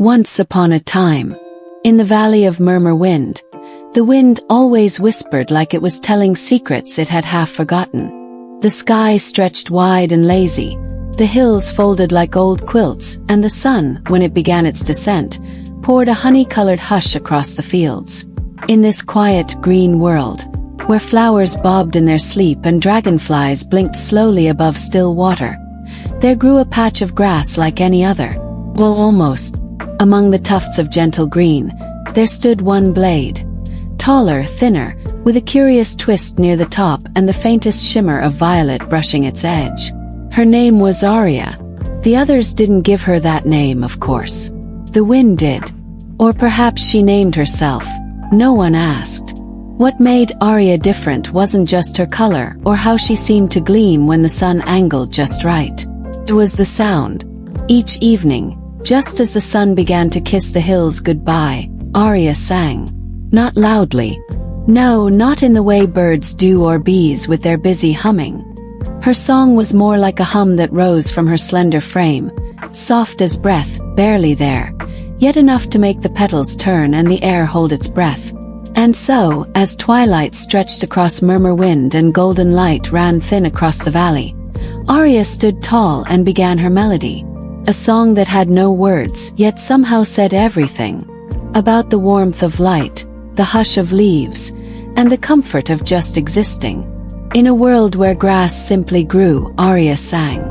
Once upon a time, in the valley of Murmurwind, the wind always whispered like it was telling secrets it had half forgotten. The sky stretched wide and lazy, the hills folded like old quilts, and the sun, when it began its descent, poured a honey-colored hush across the fields. In this quiet, green world, where flowers bobbed in their sleep and dragonflies blinked slowly above still water, there grew a patch of grass like any other. Well, almost. Among the tufts of gentle green, there stood one blade. Taller, thinner, with a curious twist near the top and the faintest shimmer of violet brushing its edge. Her name was Aria. The others didn't give her that name, of course. The wind did. Or perhaps she named herself. No one asked. What made Aria different wasn't just her color or how she seemed to gleam when the sun angled just right. It was the sound. Each evening, just as the sun began to kiss the hills goodbye, Aria sang. Not loudly. No, not in the way birds do or bees with their busy humming. Her song was more like a hum that rose from her slender frame, soft as breath, barely there, yet enough to make the petals turn and the air hold its breath. And so, as twilight stretched across Murmurwind and golden light ran thin across the valley, Aria stood tall and began her melody. A song that had no words, yet somehow said everything. About the warmth of light, the hush of leaves, and the comfort of just existing. In a world where grass simply grew, Aria sang.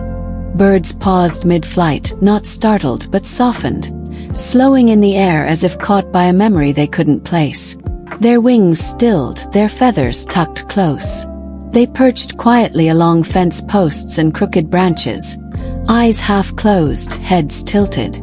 Birds paused mid-flight, not startled but softened, slowing in the air as if caught by a memory they couldn't place. Their wings stilled, their feathers tucked close. They perched quietly along fence posts and crooked branches, eyes half closed, heads tilted.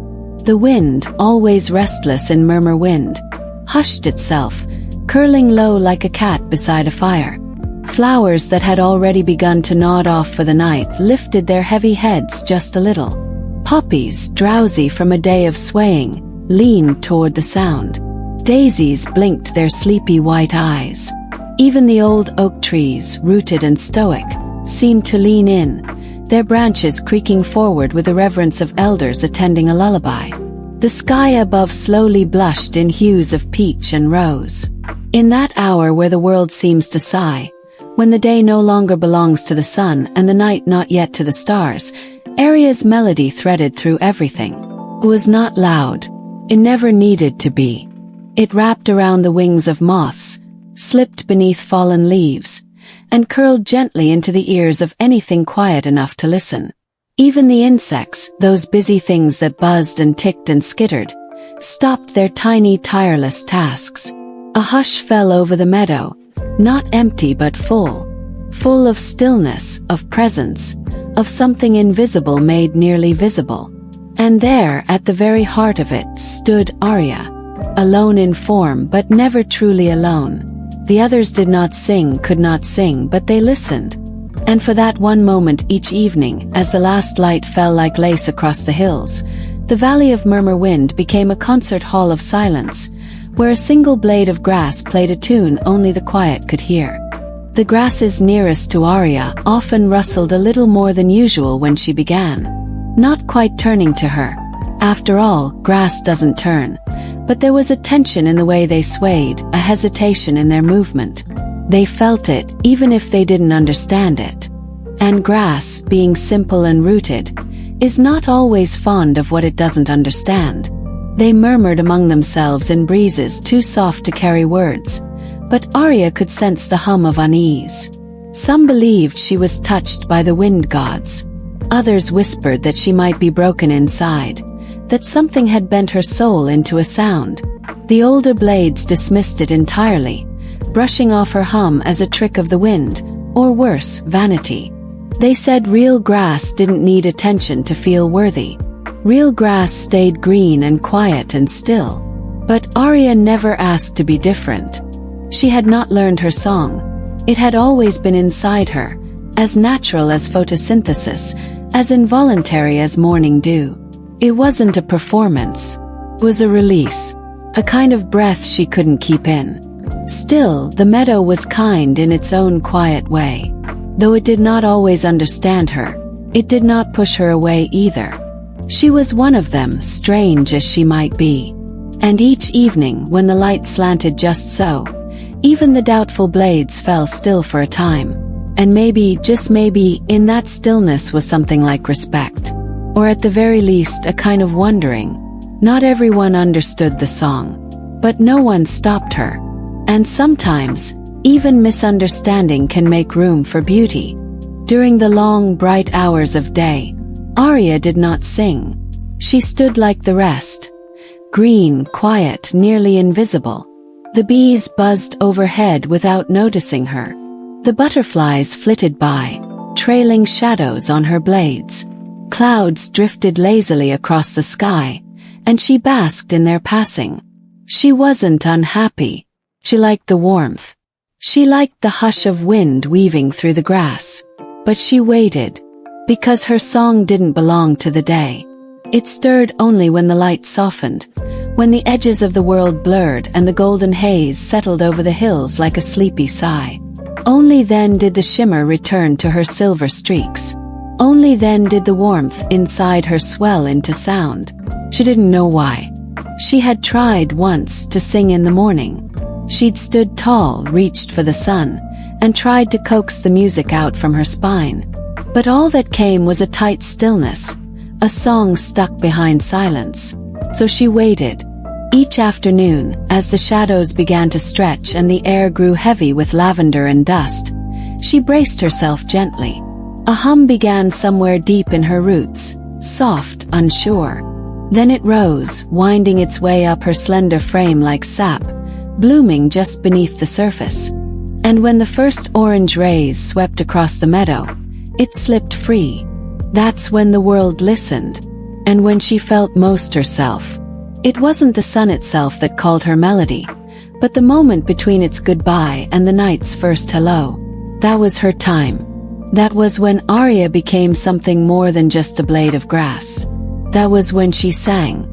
The wind, always restless in Murmurwind, hushed itself, curling low like a cat beside a fire. Flowers that had already begun to nod off for the night lifted their heavy heads just a little. Poppies, drowsy from a day of swaying, leaned toward the sound. Daisies blinked their sleepy white eyes. Even the old oak trees, rooted and stoic, seemed to lean in, their branches creaking forward with the reverence of elders attending a lullaby. The sky above slowly blushed in hues of peach and rose. In that hour where the world seems to sigh, when the day no longer belongs to the sun and the night not yet to the stars, Aria's melody threaded through everything. It was not loud. It never needed to be. It wrapped around the wings of moths, slipped beneath fallen leaves, and curled gently into the ears of anything quiet enough to listen. Even the insects, those busy things that buzzed and ticked and skittered, stopped their tiny, tireless tasks. A hush fell over the meadow, not empty but full. Full of stillness, of presence, of something invisible made nearly visible. And there, at the very heart of it, stood Aria. Alone in form but never truly alone. The others did not sing, could not sing, but they listened. And for that one moment each evening, as the last light fell like lace across the hills, the valley of Murmurwind became a concert hall of silence, where a single blade of grass played a tune only the quiet could hear. The grasses nearest to Aria often rustled a little more than usual when she began, not quite turning to her. After all, grass doesn't turn. But there was a tension in the way they swayed, a hesitation in their movement. They felt it, even if they didn't understand it. And grass, being simple and rooted, is not always fond of what it doesn't understand. They murmured among themselves in breezes too soft to carry words, but Aria could sense the hum of unease. Some believed she was touched by the wind gods. Others whispered that she might be broken inside, that something had bent her soul into a sound. The older blades dismissed it entirely, brushing off her hum as a trick of the wind, or worse, vanity. They said real grass didn't need attention to feel worthy. Real grass stayed green and quiet and still. But Aria never asked to be different. She had not learned her song. It had always been inside her, as natural as photosynthesis, as involuntary as morning dew. It wasn't a performance. It was a release. A kind of breath she couldn't keep in. Still, the meadow was kind in its own quiet way. Though it did not always understand her, it did not push her away either. She was one of them, strange as she might be. And each evening, when the light slanted just so, even the doubtful blades fell still for a time. And maybe, just maybe, in that stillness was something like respect. Or at the very least, a kind of wondering. Not everyone understood the song, but no one stopped her. And sometimes, even misunderstanding can make room for beauty. During the long, bright hours of day, Aria did not sing. She stood like the rest. Green, quiet, nearly invisible. The bees buzzed overhead without noticing her. The butterflies flitted by, trailing shadows on her blades. Clouds drifted lazily across the sky, and she basked in their passing. She wasn't unhappy. She liked the warmth. She liked the hush of wind weaving through the grass. But she waited, because her song didn't belong to the day. It stirred only when the light softened, when the edges of the world blurred and the golden haze settled over the hills like a sleepy sigh. Only then did the shimmer return to her silver streaks. Only then did the warmth inside her swell into sound. She didn't know why. She had tried once to sing in the morning. She'd stood tall, reached for the sun, and tried to coax the music out from her spine. But all that came was a tight stillness, a song stuck behind silence. So she waited. Each afternoon, as the shadows began to stretch and the air grew heavy with lavender and dust, she braced herself gently. A hum began somewhere deep in her roots, soft, unsure. Then it rose, winding its way up her slender frame like sap, blooming just beneath the surface. And when the first orange rays swept across the meadow, it slipped free. That's when the world listened, and when she felt most herself. It wasn't the sun itself that called her melody, but the moment between its goodbye and the night's first hello. That was her time. That was when Aria became something more than just a blade of grass. That was when she sang.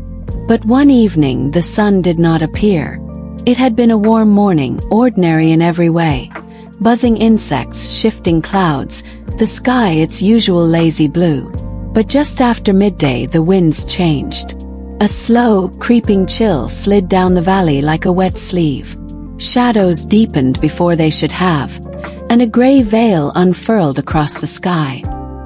But one evening the sun did not appear. It had been a warm morning, ordinary in every way. Buzzing insects, shifting clouds, the sky its usual lazy blue. But just after midday the winds changed. A slow, creeping chill slid down the valley like a wet sleeve. Shadows deepened before they should have, and a gray veil unfurled across the sky.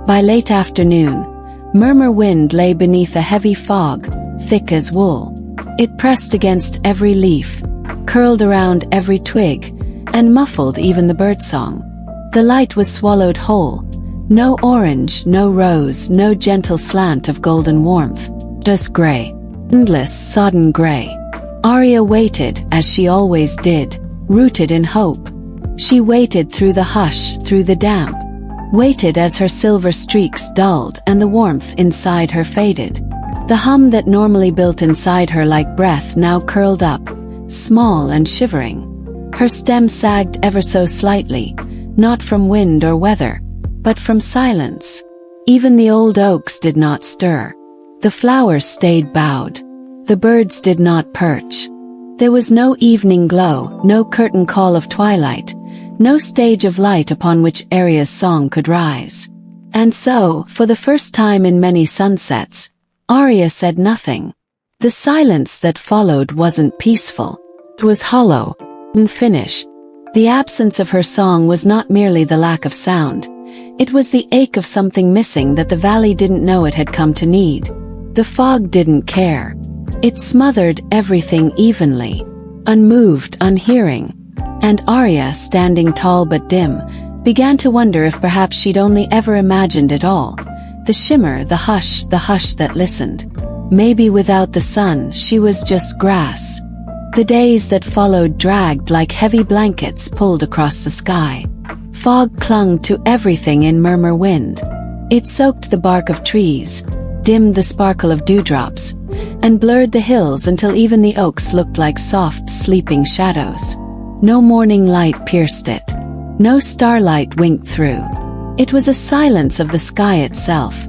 By late afternoon, Murmurwind lay beneath a heavy fog, thick as wool. It pressed against every leaf, curled around every twig, and muffled even the birdsong. The light was swallowed whole. No orange, no rose, no gentle slant of golden warmth. Just gray. Endless, sodden gray. Aria waited, as she always did, rooted in hope. She waited through the hush, through the damp. Waited as her silver streaks dulled and the warmth inside her faded. The hum that normally built inside her like breath now curled up, small and shivering. Her stem sagged ever so slightly, not from wind or weather, but from silence. Even the old oaks did not stir. The flowers stayed bowed. The birds did not perch. There was no evening glow, no curtain call of twilight, no stage of light upon which Aria's song could rise. And so, for the first time in many sunsets, Aria said nothing. The silence that followed wasn't peaceful. It was hollow, unfinished. The absence of her song was not merely the lack of sound. It was the ache of something missing that the valley didn't know it had come to need. The fog didn't care. It smothered everything evenly, unmoved, unhearing. And Aria, standing tall but dim, began to wonder if perhaps she'd only ever imagined it all. The shimmer, the hush that listened. Maybe without the sun, she was just grass. The days that followed dragged like heavy blankets pulled across the sky. Fog clung to everything in Murmurwind. It soaked the bark of trees, dimmed the sparkle of dewdrops, and blurred the hills until even the oaks looked like soft, sleeping shadows. No morning light pierced it. No starlight winked through. It was a silence of the sky itself,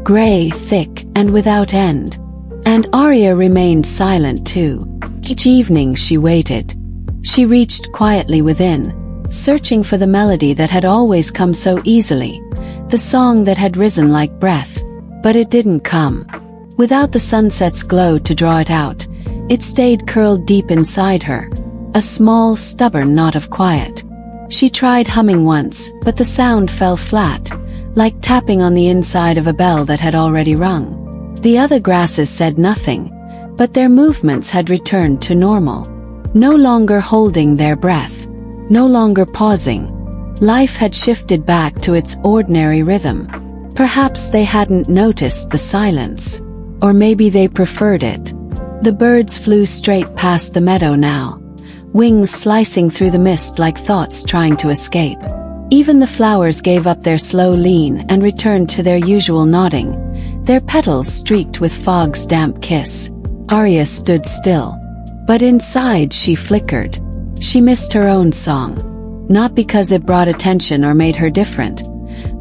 gray, thick, and without end. And Aria remained silent too. Each evening she waited. She reached quietly within, searching for the melody that had always come so easily, the song that had risen like breath. But it didn't come. Without the sunset's glow to draw it out, it stayed curled deep inside her, a small, stubborn knot of quiet. She tried humming once, but the sound fell flat, like tapping on the inside of a bell that had already rung. The other grasses said nothing, but their movements had returned to normal. No longer holding their breath, no longer pausing. Life had shifted back to its ordinary rhythm. Perhaps they hadn't noticed the silence. Or maybe they preferred it. The birds flew straight past the meadow now, wings slicing through the mist like thoughts trying to escape. Even the flowers gave up their slow lean and returned to their usual nodding, their petals streaked with fog's damp kiss. Aria stood still. But inside she flickered. She missed her own song. Not because it brought attention or made her different,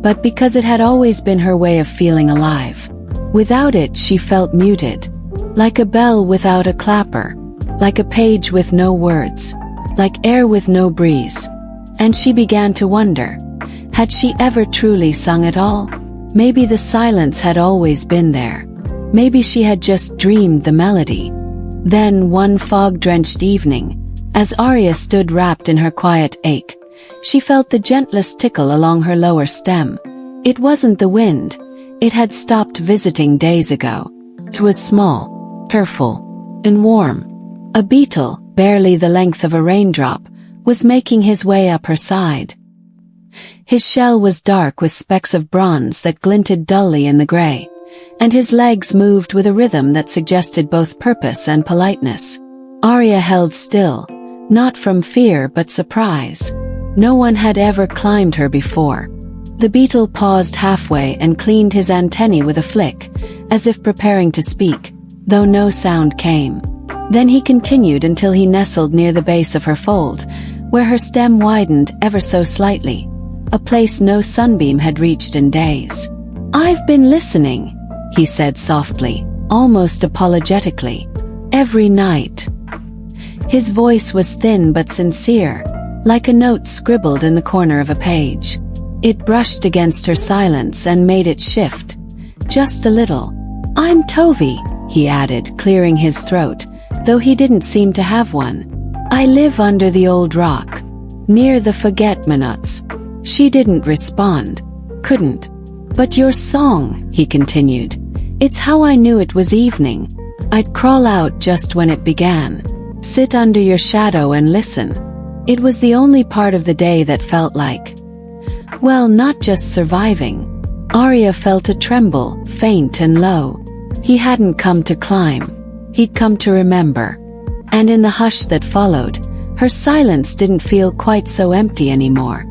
but because it had always been her way of feeling alive. Without it she felt muted, like a bell without a clapper, like a page with no words, like air with no breeze. And she began to wonder, had she ever truly sung at all? Maybe the silence had always been there. Maybe she had just dreamed the melody. Then one fog-drenched evening, as Aria stood wrapped in her quiet ache, she felt the gentlest tickle along her lower stem. It wasn't the wind. It had stopped visiting days ago. It was small, careful, and warm. A beetle, barely the length of a raindrop, was making his way up her side. His shell was dark with specks of bronze that glinted dully in the gray, and his legs moved with a rhythm that suggested both purpose and politeness. Aria held still, not from fear but surprise. No one had ever climbed her before. The beetle paused halfway and cleaned his antennae with a flick, as if preparing to speak, though no sound came. Then he continued until he nestled near the base of her fold, where her stem widened ever so slightly, a place no sunbeam had reached in days. "I've been listening," he said softly, almost apologetically. "Every night." His voice was thin but sincere, like a note scribbled in the corner of a page. It brushed against her silence and made it shift, just a little. "I'm Tovi," he added, clearing his throat, though he didn't seem to have one. "I live under the old rock, near the forget-me-nots." She didn't respond, couldn't. "But your song," he continued, "it's how I knew it was evening. I'd crawl out just when it began, sit under your shadow and listen. It was the only part of the day that felt like, well, not just surviving." Aria felt a tremble, faint and low. He hadn't come to climb. He'd come to remember. And in the hush that followed, her silence didn't feel quite so empty anymore.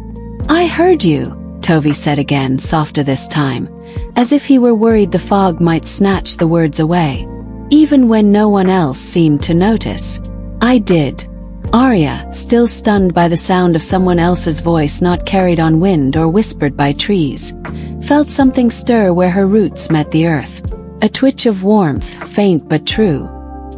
"I heard you," Tovi said again, softer this time, as if he were worried the fog might snatch the words away, even when no one else seemed to notice. "I did." Aria, still stunned by the sound of someone else's voice not carried on wind or whispered by trees, felt something stir where her roots met the earth. A twitch of warmth, faint but true.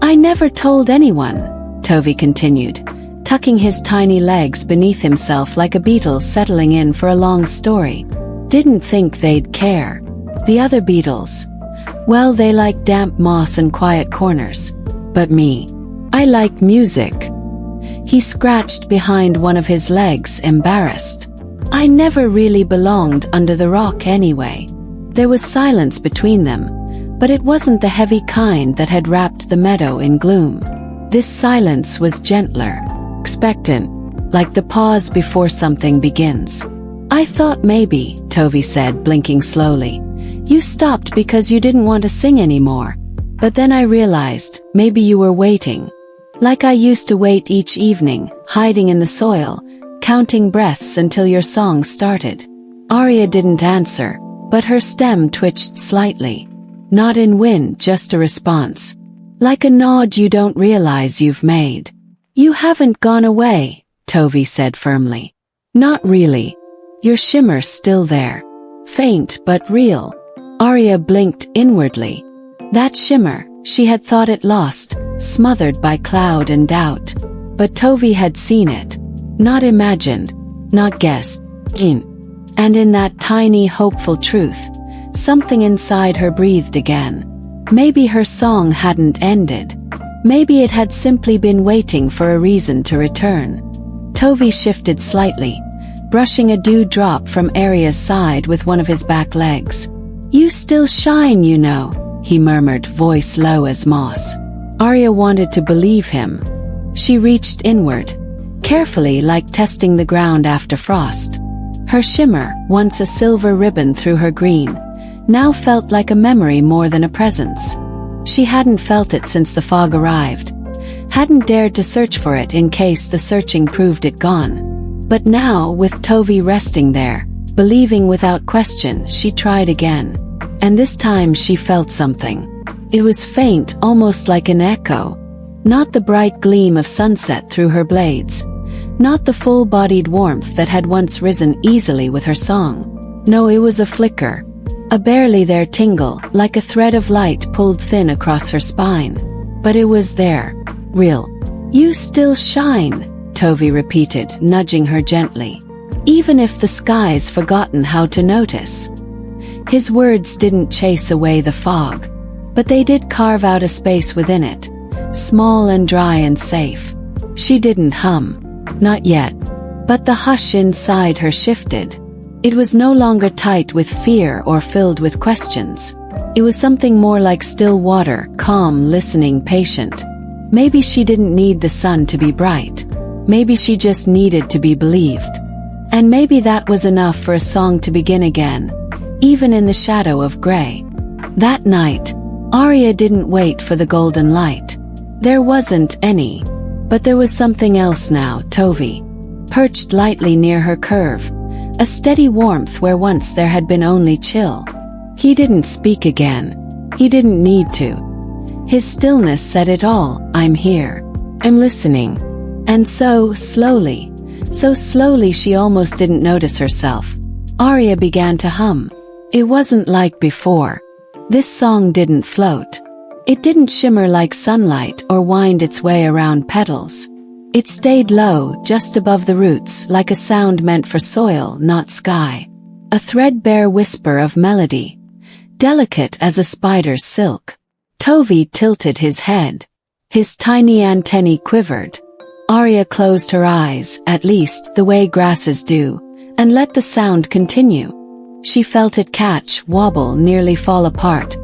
"I never told anyone," Tovi continued, tucking his tiny legs beneath himself like a beetle settling in for a long story. "Didn't think they'd care. The other beetles, well, they like damp moss and quiet corners. But me, I like music." He scratched behind one of his legs, embarrassed. "I never really belonged under the rock anyway." There was silence between them, but it wasn't the heavy kind that had wrapped the meadow in gloom. This silence was gentler, expectant, like the pause before something begins. "I thought maybe," Tovi said, blinking slowly, "you stopped because you didn't want to sing anymore. But then I realized, maybe you were waiting. Like I used to wait each evening, hiding in the soil, counting breaths until your song started." Aria didn't answer, but her stem twitched slightly. Not in wind, just a response. Like a nod you don't realize you've made. "You haven't gone away," Tovi said firmly. "Not really. Your shimmer's still there. Faint but real." Aria blinked inwardly. That shimmer, she had thought it lost, smothered by cloud and doubt. But Tovi had seen it. Not imagined, not guessed, and in that tiny hopeful truth, something inside her breathed again. Maybe her song hadn't ended. Maybe it had simply been waiting for a reason to return. Tovi shifted slightly, brushing a dewdrop from Aria's side with one of his back legs. "You still shine, you know," he murmured, voice low as moss. Aria wanted to believe him. She reached inward, carefully, like testing the ground after frost. Her shimmer, once a silver ribbon through her green, now felt like a memory more than a presence. She hadn't felt it since the fog arrived, hadn't dared to search for it in case the searching proved it gone. But now, with Tovi resting there, believing without question, she tried again. And this time she felt something. It was faint, almost like an echo. Not the bright gleam of sunset through her blades. Not the full-bodied warmth that had once risen easily with her song. No, it was a flicker. A barely there tingle, like a thread of light pulled thin across her spine. But it was there. Real. "You still shine," Tovi repeated, nudging her gently. "Even if the sky's forgotten how to notice." His words didn't chase away the fog, but they did carve out a space within it, small and dry and safe. She didn't hum. Not yet. But the hush inside her shifted. It was no longer tight with fear or filled with questions. It was something more like still water, calm, listening, patient. Maybe she didn't need the sun to be bright. Maybe she just needed to be believed. And maybe that was enough for a song to begin again, even in the shadow of gray. That night, Aria didn't wait for the golden light. There wasn't any. But there was something else now, Tovi. Perched lightly near her curve. A steady warmth where once there had been only chill. He didn't speak again. He didn't need to. His stillness said it all. "I'm here. I'm listening." And so slowly she almost didn't notice herself, Aria began to hum. It wasn't like before. This song didn't float. It didn't shimmer like sunlight or wind its way around petals. It stayed low, just above the roots, like a sound meant for soil, not sky. A threadbare whisper of melody, delicate as a spider's silk. Tovi tilted his head. His tiny antennae quivered. Aria closed her eyes, at least the way grasses do, and let the sound continue. She felt it catch, wobble, nearly fall apart.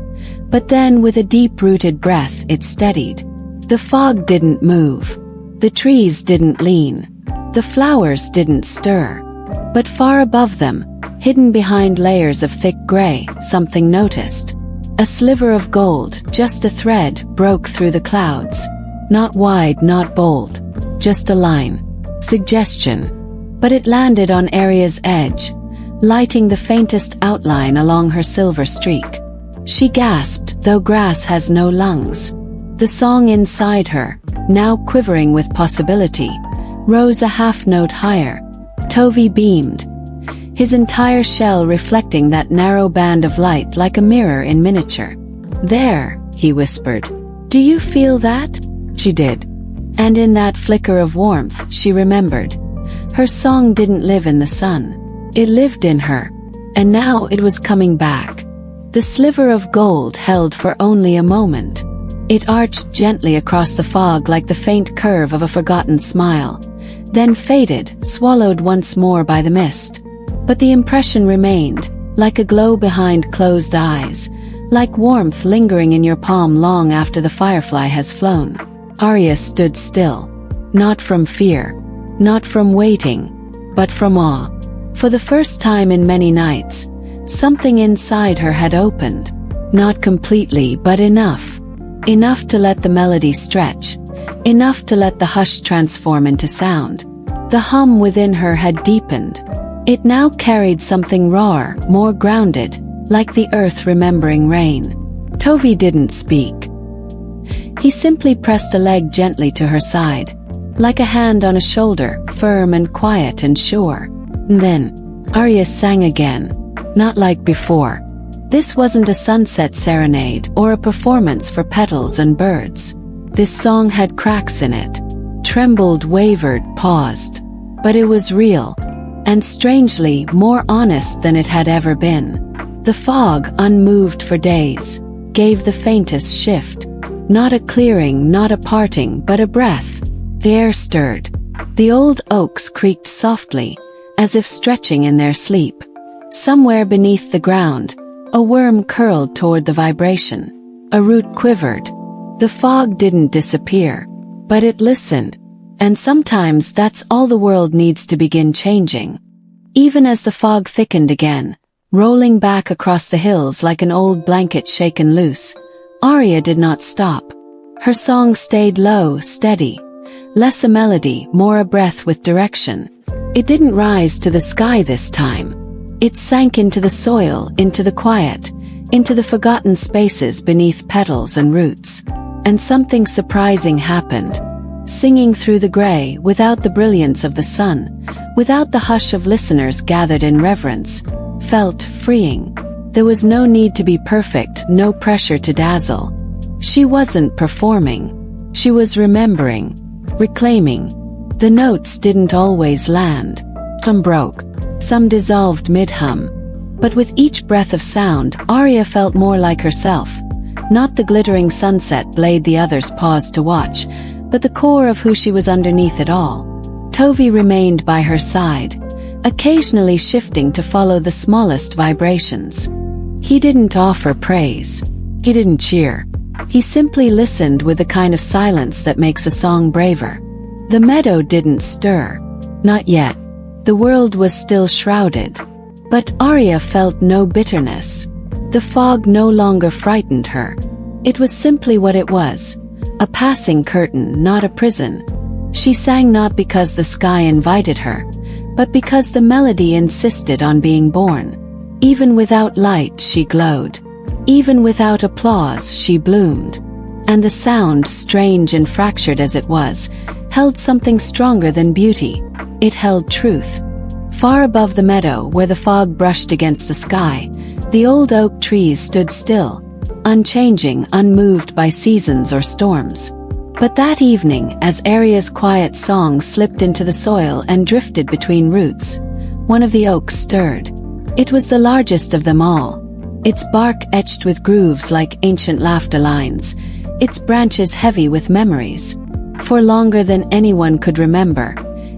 But then, with a deep-rooted breath, it steadied. The fog didn't move. The trees didn't lean. The flowers didn't stir. But far above them, hidden behind layers of thick gray, something noticed. A sliver of gold, just a thread, broke through the clouds. Not wide, not bold. Just a line. Suggestion. But it landed on Aria's edge, lighting the faintest outline along her silver streak. She gasped, though grass has no lungs. The song inside her, now quivering with possibility, rose a half-note higher. Tovi beamed, his entire shell reflecting that narrow band of light like a mirror in miniature. "There," he whispered. "Do you feel that?" She did. And in that flicker of warmth, she remembered. Her song didn't live in the sun. It lived in her. And now it was coming back. The sliver of gold held for only a moment. It arched gently across the fog like the faint curve of a forgotten smile, then faded, swallowed once more by the mist. But the impression remained, like a glow behind closed eyes, like warmth lingering in your palm long after the firefly has flown. Aria stood still. Not from fear, not from waiting, but from awe. For the first time in many nights, something inside her had opened. Not completely, but enough. Enough to let the melody stretch. Enough to let the hush transform into sound. The hum within her had deepened. It now carried something rawer, more grounded, like the earth remembering rain. Tovi didn't speak. He simply pressed a leg gently to her side, like a hand on a shoulder, firm and quiet and sure. And then, Aria sang again. Not like before. This wasn't a sunset serenade or a performance for petals and birds. This song had cracks in it. Trembled, wavered, paused. But it was real. And strangely, more honest than it had ever been. The fog, unmoved for days, gave the faintest shift. Not a clearing, not a parting, but a breath. The air stirred. The old oaks creaked softly, as if stretching in their sleep. Somewhere beneath the ground, a worm curled toward the vibration. A root quivered. The fog didn't disappear, but it listened. And sometimes that's all the world needs to begin changing. Even as the fog thickened again, rolling back across the hills like an old blanket shaken loose, Aria did not stop. Her song stayed low, steady. Less a melody, more a breath with direction. It didn't rise to the sky this time. It sank into the soil, into the quiet, into the forgotten spaces beneath petals and roots. And something surprising happened. Singing through the gray, without the brilliance of the sun, without the hush of listeners gathered in reverence, felt freeing. There was no need to be perfect, no pressure to dazzle. She wasn't performing. She was remembering, reclaiming. The notes didn't always land. Some broke, some dissolved mid-hum. But with each breath of sound, Aria felt more like herself. Not the glittering sunset blade the others paused to watch, but the core of who she was underneath it all. Tovi remained by her side, occasionally shifting to follow the smallest vibrations. He didn't offer praise. He didn't cheer. He simply listened with the kind of silence that makes a song braver. The meadow didn't stir. Not yet. The world was still shrouded. But Aria felt no bitterness. The fog no longer frightened her. It was simply what it was. A passing curtain, not a prison. She sang not because the sky invited her, but because the melody insisted on being born. Even without light she glowed. Even without applause she bloomed. And the sound, strange and fractured as it was, held something stronger than beauty. It held truth. Far above the meadow, where the fog brushed against the sky, the old oak trees stood still, unchanging, unmoved by seasons or storms. But that evening, as Aria's quiet song slipped into the soil and drifted between roots, one of the oaks stirred. It was the largest of them all, its bark etched with grooves like ancient laughter lines, its branches heavy with memories. For longer than anyone could remember,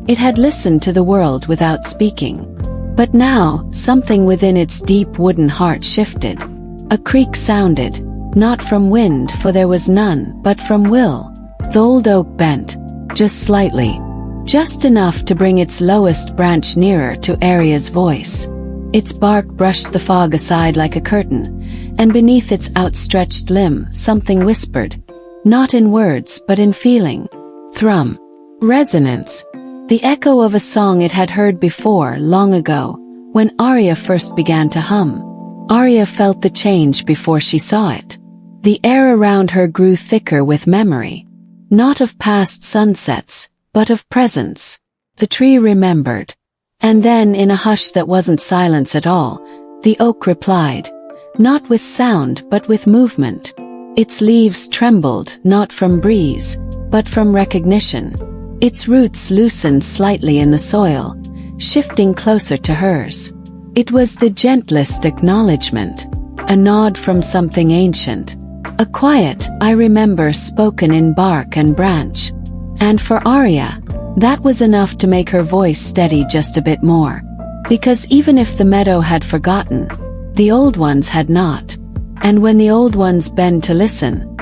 it had listened to the world without speaking. But now, something within its deep wooden heart shifted. A creak sounded, not from wind, for there was none, but from will. The old oak bent, just slightly, just enough to bring its lowest branch nearer to Aria's voice. Its bark brushed the fog aside like a curtain, and beneath its outstretched limb, something whispered, not in words but in feeling. Thrum. Resonance. The echo of a song it had heard before, long ago, when Aria first began to hum. Aria felt the change before she saw it. The air around her grew thicker with memory. Not of past sunsets, but of presence. The tree remembered. And then, in a hush that wasn't silence at all, the oak replied, not with sound but with movement. Its leaves trembled, not from breeze, but from recognition. Its roots loosened slightly in the soil, shifting closer to hers. It was the gentlest acknowledgement, a nod from something ancient. A quiet, I remember, spoken in bark and branch. And for Aria, that was enough to make her voice steady just a bit more. Because even if the meadow had forgotten, the old ones had not. And when the old ones bend to listen,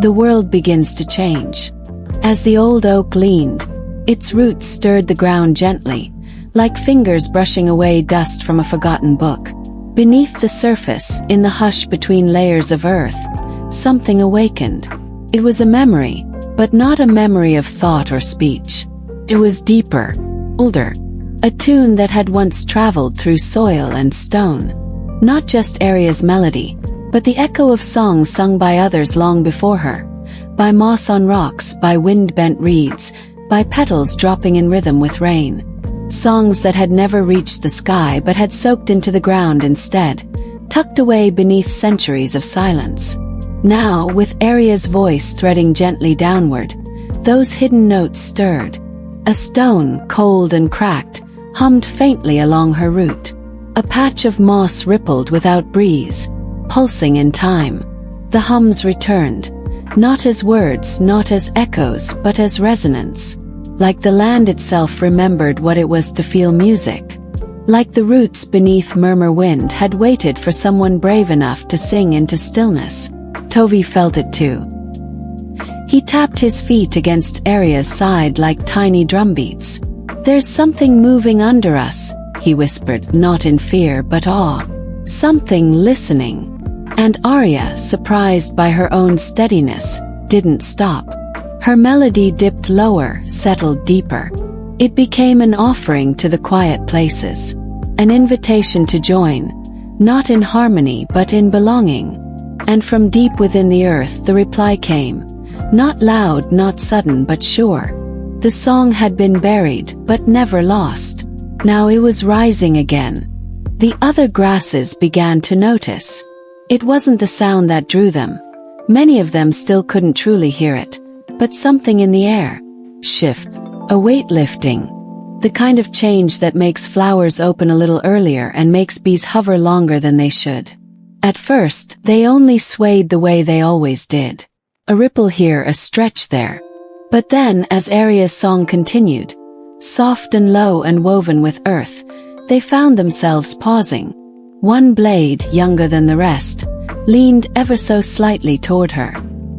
the world begins to change. As the old oak leaned, its roots stirred the ground gently, like fingers brushing away dust from a forgotten book. Beneath the surface, in the hush between layers of earth, something awakened. It was a memory, but not a memory of thought or speech. It was deeper, older, a tune that had once traveled through soil and stone. Not just Aria's melody, but the echo of songs sung by others long before her. By moss on rocks, by wind-bent reeds, by petals dropping in rhythm with rain. Songs that had never reached the sky but had soaked into the ground instead, tucked away beneath centuries of silence. Now, with Aria's voice threading gently downward, those hidden notes stirred. A stone, cold and cracked, hummed faintly along her route. A patch of moss rippled without breeze, pulsing in time. The hums returned, not as words, not as echoes, but as resonance. Like the land itself remembered what it was to feel music. Like the roots beneath Murmurwind had waited for someone brave enough to sing into stillness. Tovi felt it too. He tapped his feet against Aria's side like tiny drumbeats. "There's something moving under us," he whispered, not in fear but awe. "Something listening." And Aria, surprised by her own steadiness, didn't stop. Her melody dipped lower, settled deeper. It became an offering to the quiet places. An invitation to join, not in harmony but in belonging. And from deep within the earth the reply came. Not loud, not sudden but sure. The song had been buried, but never lost. Now it was rising again. The other grasses began to notice. It wasn't the sound that drew them. Many of them still couldn't truly hear it. But something in the air. Shift. A weight lifting. The kind of change that makes flowers open a little earlier and makes bees hover longer than they should. At first, they only swayed the way they always did. A ripple here, a stretch there. But then, as Aria's song continued, soft and low and woven with earth, they found themselves pausing. One blade, younger than the rest, leaned ever so slightly toward her.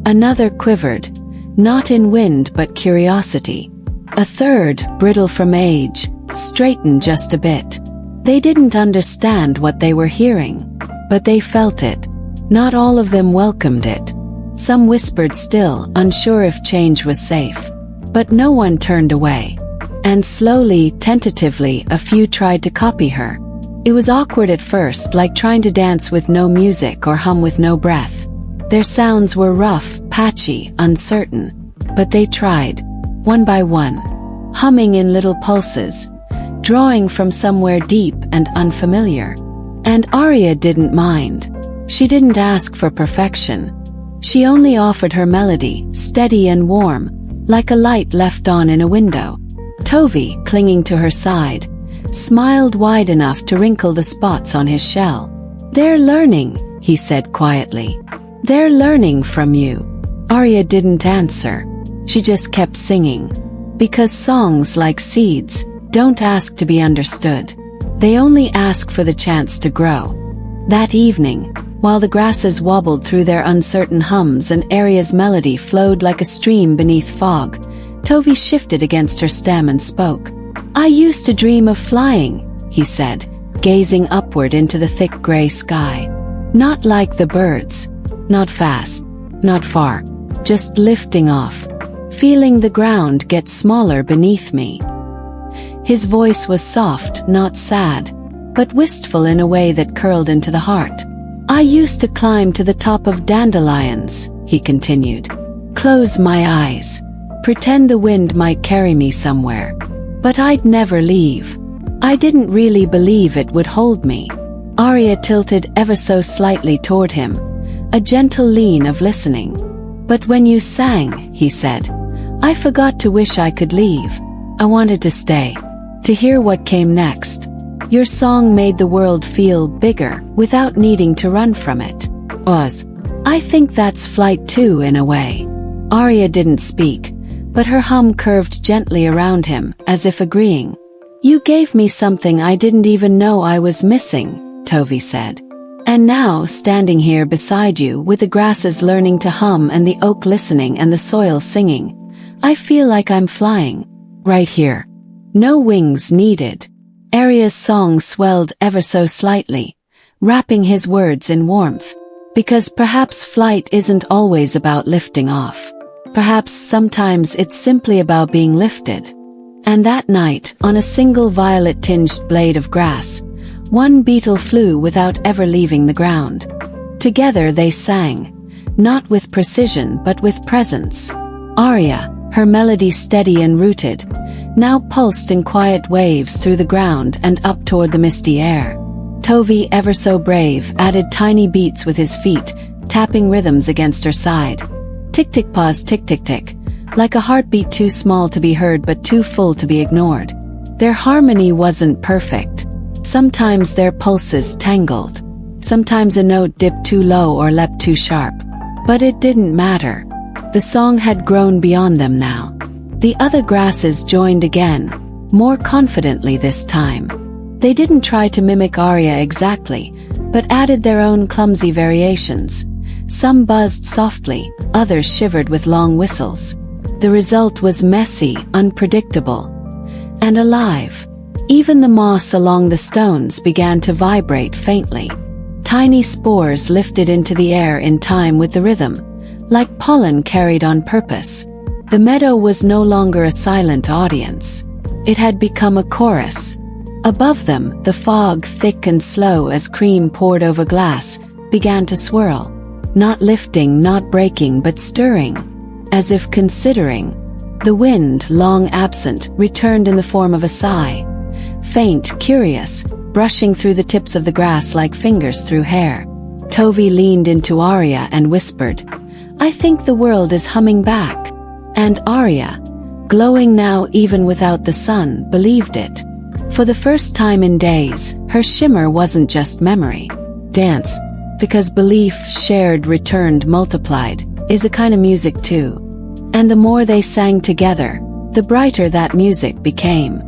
Another quivered, not in wind but curiosity. A third, brittle from age, straightened just a bit. They didn't understand what they were hearing, but they felt it. Not all of them welcomed it. Some whispered still, unsure if change was safe. But no one turned away. And slowly, tentatively, a few tried to copy her. It was awkward at first, like trying to dance with no music or hum with no breath. Their sounds were rough, patchy, uncertain. But they tried, one by one, humming in little pulses, drawing from somewhere deep and unfamiliar. And Aria didn't mind. She didn't ask for perfection. She only offered her melody, steady and warm, like a light left on in a window. Tovi, clinging to her side, smiled wide enough to wrinkle the spots on his shell. "They're learning," he said quietly. "They're learning from you." Aria didn't answer. She just kept singing. Because songs, like seeds, don't ask to be understood. They only ask for the chance to grow. That evening, while the grasses wobbled through their uncertain hums and Aria's melody flowed like a stream beneath fog, Tovi shifted against her stem and spoke. "I used to dream of flying," he said, gazing upward into the thick gray sky. "Not like the birds. Not fast. Not far. Just lifting off. Feeling the ground get smaller beneath me." His voice was soft, not sad, but wistful in a way that curled into the heart. "I used to climb to the top of dandelions," he continued. "Close my eyes. Pretend the wind might carry me somewhere. But I'd never leave. I didn't really believe it would hold me." Aria tilted ever so slightly toward him, a gentle lean of listening. "But when you sang," he said, "I forgot to wish I could leave. I wanted to stay. To hear what came next. Your song made the world feel bigger, without needing to run from it." "Oz. I think that's flight too, in a way." Aria didn't speak, but her hum curved gently around him, as if agreeing. "You gave me something I didn't even know I was missing," Tovi said. "And now, standing here beside you, with the grasses learning to hum and the oak listening and the soil singing, I feel like I'm flying. Right here. No wings needed." Aria's song swelled ever so slightly, wrapping his words in warmth. Because perhaps flight isn't always about lifting off. Perhaps sometimes it's simply about being lifted. And that night, on a single violet-tinged blade of grass, one beetle flew without ever leaving the ground. Together they sang, not with precision but with presence. Aria, her melody steady and rooted, now pulsed in quiet waves through the ground and up toward the misty air. Tovi, ever so brave, added tiny beats with his feet, tapping rhythms against her side. Tick-tick pause, tick-tick-tick, like a heartbeat too small to be heard but too full to be ignored. Their harmony wasn't perfect. Sometimes their pulses tangled. Sometimes a note dipped too low or leapt too sharp. But it didn't matter. The song had grown beyond them now. The other grasses joined again, more confidently this time. They didn't try to mimic Aria exactly, but added their own clumsy variations. Some buzzed softly, others shivered with long whistles. The result was messy, unpredictable, and alive. Even the moss along the stones began to vibrate faintly. Tiny spores lifted into the air in time with the rhythm, like pollen carried on purpose. The meadow was no longer a silent audience. It had become a chorus. Above them, the fog, thick and slow as cream poured over glass, began to swirl. Not lifting, not breaking, but stirring, as if considering. The wind, long absent, returned in the form of a sigh. Faint, curious, brushing through the tips of the grass like fingers through hair. Tovi leaned into Aria and whispered, "I think the world is humming back." And Aria, glowing now even without the sun, believed it. For the first time in days, her shimmer wasn't just memory. Dance, because belief, shared, returned, multiplied, is a kind of music too. And the more they sang together, the brighter that music became.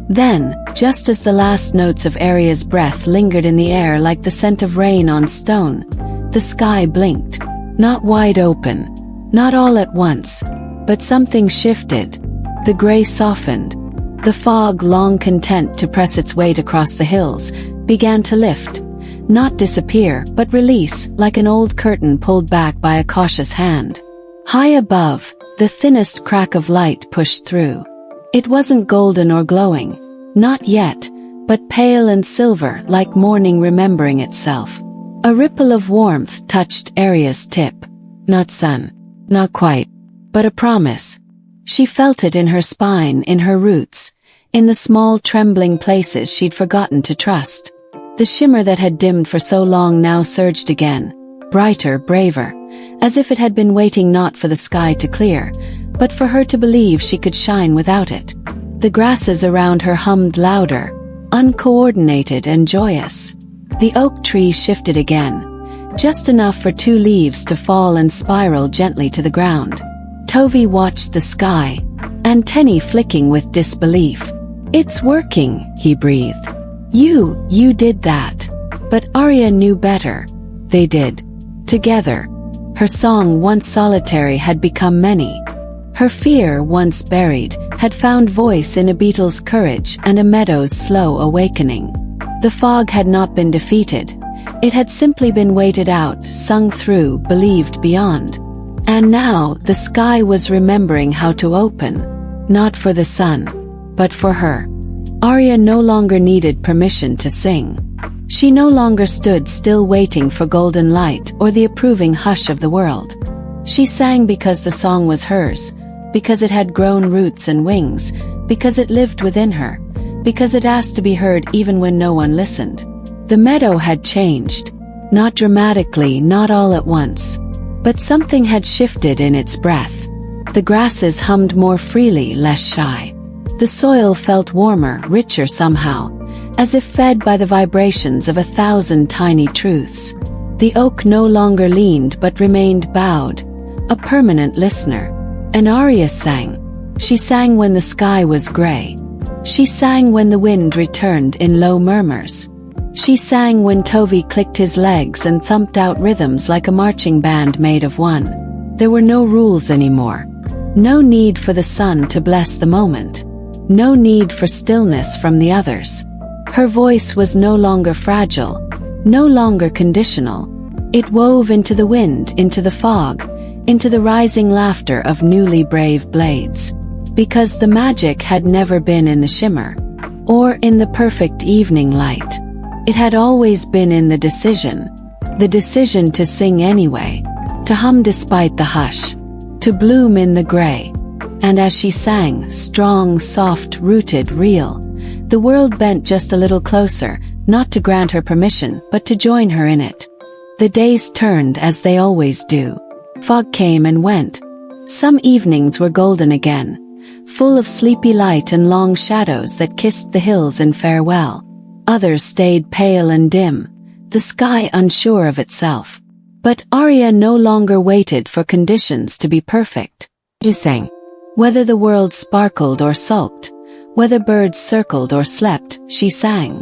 Then, just as the last notes of Aria's breath lingered in the air like the scent of rain on stone, the sky blinked. Not wide open, not all at once, but something shifted. The gray softened. The fog, long content to press its weight across the hills, began to lift. Not disappear, but release, like an old curtain pulled back by a cautious hand. High above, the thinnest crack of light pushed through. It wasn't golden or glowing, not yet, but pale and silver like morning remembering itself. A ripple of warmth touched Aria's tip. Not sun, not quite, but a promise. She felt it in her spine, in her roots, in the small trembling places she'd forgotten to trust. The shimmer that had dimmed for so long now surged again, brighter, braver, as if it had been waiting not for the sky to clear, but for her to believe she could shine without it. The grasses around her hummed louder, uncoordinated and joyous. The oak tree shifted again, just enough for 2 leaves to fall and spiral gently to the ground. Tovi watched the sky, antennae flicking with disbelief. "It's working," he breathed. You did that." But Aria knew better. They did. Together. Her song, once solitary, had become many. Her fear, once buried, had found voice in a beetle's courage and a meadow's slow awakening. The fog had not been defeated. It had simply been waited out, sung through, believed beyond. And now, the sky was remembering how to open. Not for the sun, but for her. Aria no longer needed permission to sing. She no longer stood still waiting for golden light or the approving hush of the world. She sang because the song was hers, because it had grown roots and wings, because it lived within her, because it asked to be heard even when no one listened. The meadow had changed. Not dramatically, not all at once. But something had shifted in its breath. The grasses hummed more freely, less shy. The soil felt warmer, richer somehow, as if fed by the vibrations of 1,000 tiny truths. The oak no longer leaned but remained bowed, a permanent listener. And Aria sang. She sang when the sky was gray. She sang when the wind returned in low murmurs. She sang when Tovi clicked his legs and thumped out rhythms like a marching band made of one. There were no rules anymore. No need for the sun to bless the moment. No need for stillness from the others. Her voice was no longer fragile, no longer conditional. It wove into the wind, into the fog, into the rising laughter of newly brave blades. Because the magic had never been in the shimmer, or in the perfect evening light. It had always been in the decision to sing anyway, to hum despite the hush, to bloom in the gray. And as she sang, strong, soft, rooted, real, the world bent just a little closer, not to grant her permission, but to join her in it. The days turned as they always do. Fog came and went. Some evenings were golden again, full of sleepy light and long shadows that kissed the hills in farewell. Others stayed pale and dim, the sky unsure of itself. But Aria no longer waited for conditions to be perfect. She sang. Whether the world sparkled or sulked, whether birds circled or slept, she sang.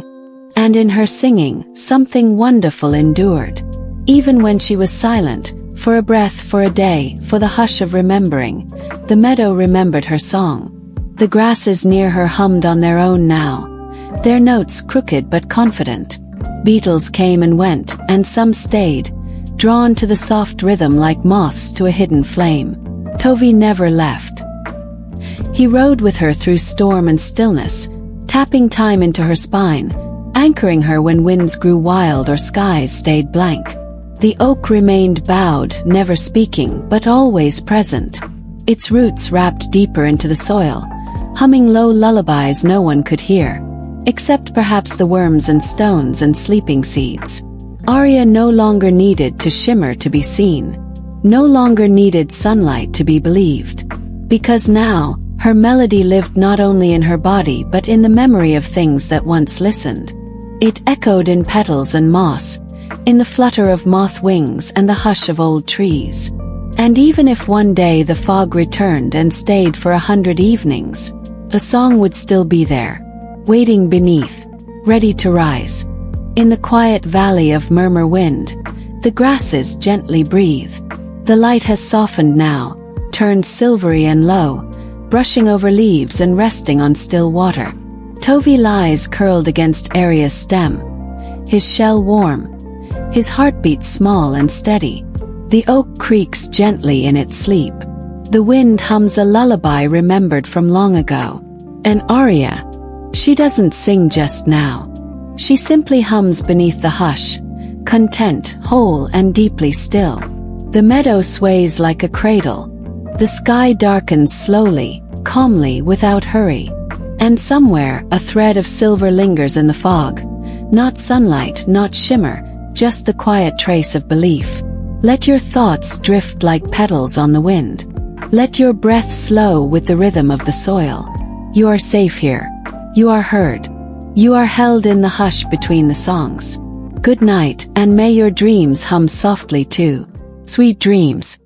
And in her singing, something wonderful endured. Even when she was silent, for a breath, for a day, for the hush of remembering, the meadow remembered her song. The grasses near her hummed on their own now, their notes crooked but confident. Beetles came and went, and some stayed, drawn to the soft rhythm like moths to a hidden flame. Tovi never left. He rode with her through storm and stillness, tapping time into her spine, anchoring her when winds grew wild or skies stayed blank. The oak remained bowed, never speaking, but always present. Its roots wrapped deeper into the soil, humming low lullabies no one could hear, except perhaps the worms and stones and sleeping seeds. Aria no longer needed to shimmer to be seen, no longer needed sunlight to be believed, because now, her melody lived not only in her body but in the memory of things that once listened. It echoed in petals and moss, in the flutter of moth wings and the hush of old trees. And even if one day the fog returned and stayed for 100 evenings, the song would still be there, waiting beneath, ready to rise. In the quiet valley of Murmurwind, the grasses gently breathe. The light has softened now, turned silvery and low, brushing over leaves and resting on still water. Tovi lies curled against Aria's stem, his shell warm, his heartbeat small and steady. The oak creaks gently in its sleep. The wind hums a lullaby remembered from long ago. And Aria, she doesn't sing just now. She simply hums beneath the hush, content, whole and deeply still. The meadow sways like a cradle. The sky darkens slowly, calmly, without hurry. And somewhere, a thread of silver lingers in the fog. Not sunlight, not shimmer, just the quiet trace of belief. Let your thoughts drift like petals on the wind. Let your breath slow with the rhythm of the soil. You are safe here. You are heard. You are held in the hush between the songs. Good night, and may your dreams hum softly too. Sweet dreams.